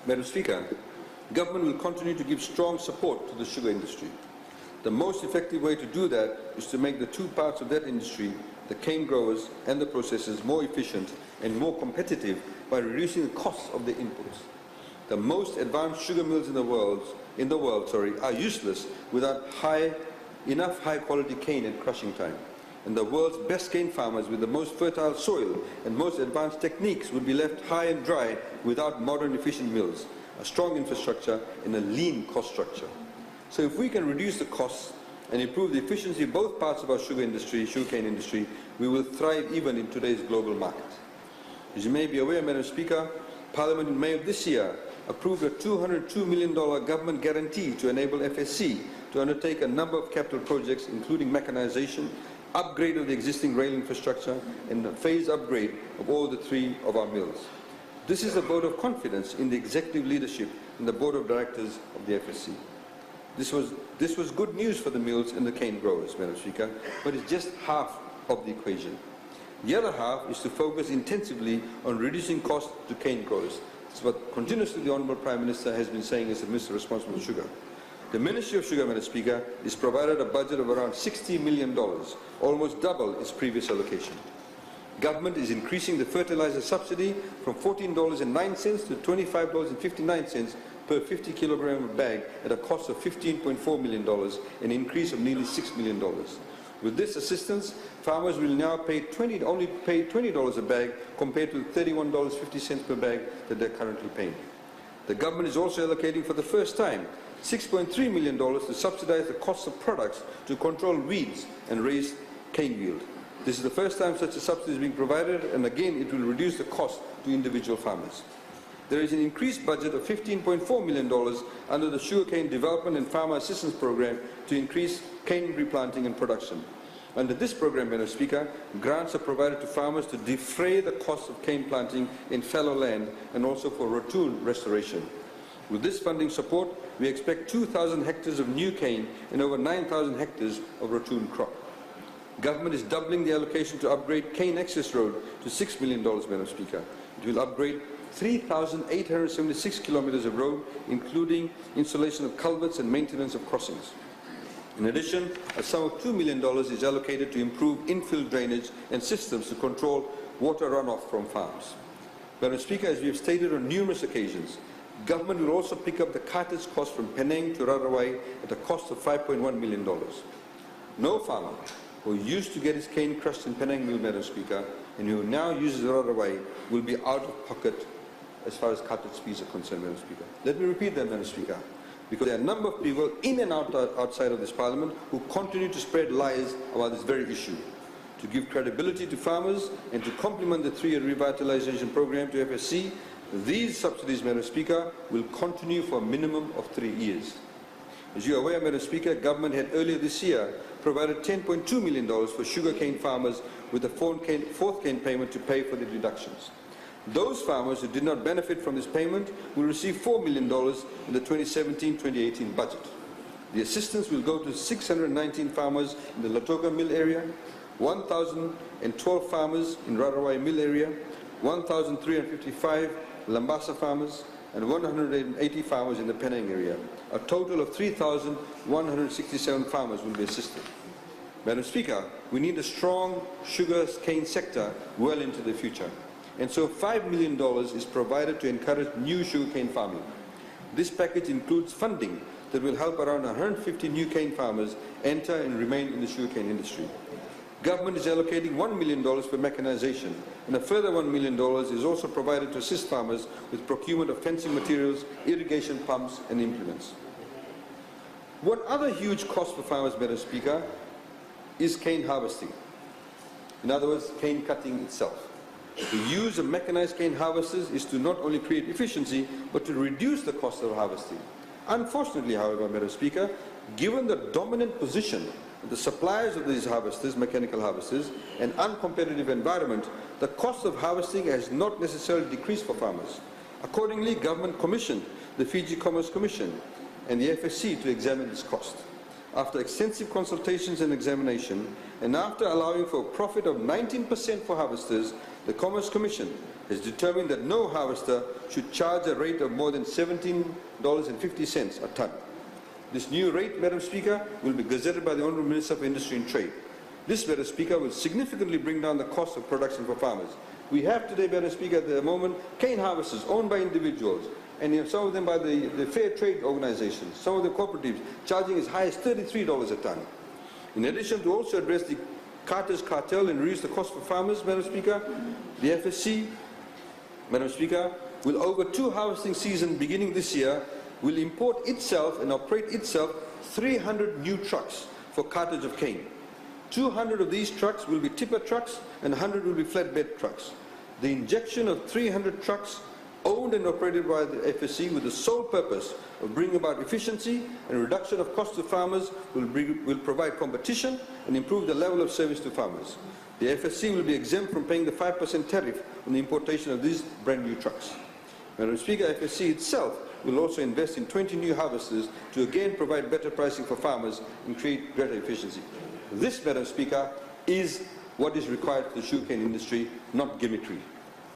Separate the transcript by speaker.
Speaker 1: Madam Speaker, government will continue to give strong support to the sugar industry. The most effective way to do that is to make the two parts of that industry, the cane growers and the processors, more efficient and more competitive by reducing the costs of their inputs. The most advanced sugar mills in the world are useless without enough high-quality cane and crushing time. And the world's best cane farmers with the most fertile soil and most advanced techniques would be left high and dry without modern efficient mills, a strong infrastructure and a lean cost structure. So if we can reduce the costs and improve the efficiency of both parts of our sugarcane industry, we will thrive even in today's global market. As you may be aware, Madam Speaker, Parliament in May of this year approved a $202 million government guarantee to enable FSC to undertake a number of capital projects, including mechanization, upgrade of the existing rail infrastructure, and a phased upgrade of all the three of our mills. This is a vote of confidence in the executive leadership and the board of directors of the FSC. This was good news for the mills and the cane growers, Madam Speaker, but it's just half of the equation. The other half is to focus intensively on reducing costs to cane growers. It's what continuously the Honourable Prime Minister has been saying as the Minister responsible for sugar. The Ministry of Sugar, Madam Speaker, is provided a budget of around $60 million, almost double its previous allocation. Government is increasing the fertilizer subsidy from $14.09 to $25.59 per 50 kilogram of bag at a cost of $15.4 million, an increase of nearly $6 million. With this assistance, farmers will now only pay $20 a bag compared to $31.50 per bag that they're currently paying. The government is also allocating for the first time $6.3 million to subsidize the cost of products to control weeds and raise cane yield. This is the first time such a subsidy is being provided, and again it will reduce the cost to individual farmers. There is an increased budget of $15.4 million under the Sugarcane Development and Farmer Assistance Program to increase cane replanting and production. Under this program, Madam Speaker, grants are provided to farmers to defray the cost of cane planting in fallow land and also for ratoon restoration. With this funding support, we expect 2,000 hectares of new cane and over 9,000 hectares of ratoon crop. Government is doubling the allocation to upgrade Cane Access Road to $6 million, Madam Speaker. It will upgrade 3,876 kilometers of road, including installation of culverts and maintenance of crossings. In addition, a sum of $2 million is allocated to improve infill drainage and systems to control water runoff from farms. Madam Speaker, as we have stated on numerous occasions, government will also pick up the cartage cost from Penang to Rarawai at a cost of $5.1 million. No farmer who used to get his cane crushed in Penang mill, Madam Speaker, and who now uses Rarawai will be out of pocket as far as cartage fees are concerned, Madam Speaker. Let me repeat that, Madam Speaker, because there are a number of people in and outside of this Parliament who continue to spread lies about this very issue. To give credibility to farmers and to complement the 3-year revitalization program to FSC, these subsidies, Madam Speaker, will continue for a minimum of 3 years. As you are aware, Madam Speaker, government had earlier this year provided $10.2 million for sugarcane farmers with a fourth cane payment to pay for the deductions. Those farmers who did not benefit from this payment will receive $4 million in the 2017-2018 budget. The assistance will go to 619 farmers in the Latoka mill area, 1,012 farmers in Rarawai mill area, 1,355 Lambasa farmers, and 180 farmers in the Penang area. A total of 3,167 farmers will be assisted. Madam Speaker, we need a strong sugar cane sector well into the future. And so $5 million is provided to encourage new sugarcane farming. This package includes funding that will help around 150 new cane farmers enter and remain in the sugarcane industry. Government is allocating $1 million for mechanization, and a further $1 million is also provided to assist farmers with procurement of fencing materials, irrigation pumps and implements. One other huge cost for farmers, Madam Speaker, is cane harvesting. In other words, cane cutting itself. The use of mechanized cane harvesters is to not only create efficiency, but to reduce the cost of harvesting. Unfortunately, however, Madam Speaker, given the dominant position of the suppliers of these harvesters, mechanical harvesters, and uncompetitive environment, the cost of harvesting has not necessarily decreased for farmers. Accordingly, government commissioned the Fiji Commerce Commission and the FSC to examine this cost. After extensive consultations and examination, and after allowing for a profit of 19% for harvesters, the Commerce Commission has determined that no harvester should charge a rate of more than $17.50 a tonne. This new rate, Madam Speaker, will be gazetted by the Honourable Minister for Industry and Trade. This, Madam Speaker, will significantly bring down the cost of production for farmers. We have today, Madam Speaker, at the moment, cane harvesters owned by individuals, and some of them by the fair trade organizations, some of the cooperatives, charging as high as $33 a tonne. In addition, to also address the carters cartel and reduce the cost for farmers, Madam Speaker, the FSC, Madam Speaker, will over 2 harvesting seasons beginning this year, will import itself and operate itself 300 new trucks for cartage of cane. 200 of these trucks will be tipper trucks and 100 will be flatbed trucks. The injection of 300 trucks owned and operated by the FSC with the sole purpose of bringing about efficiency and reduction of cost to farmers will provide competition and improve the level of service to farmers. The FSC will be exempt from paying the 5% tariff on the importation of these brand new trucks. Madam Speaker, FSC itself will also invest in 20 new harvesters to again provide better pricing for farmers and create greater efficiency. This, Madam Speaker, is what is required for the sugarcane industry, not gimmickry.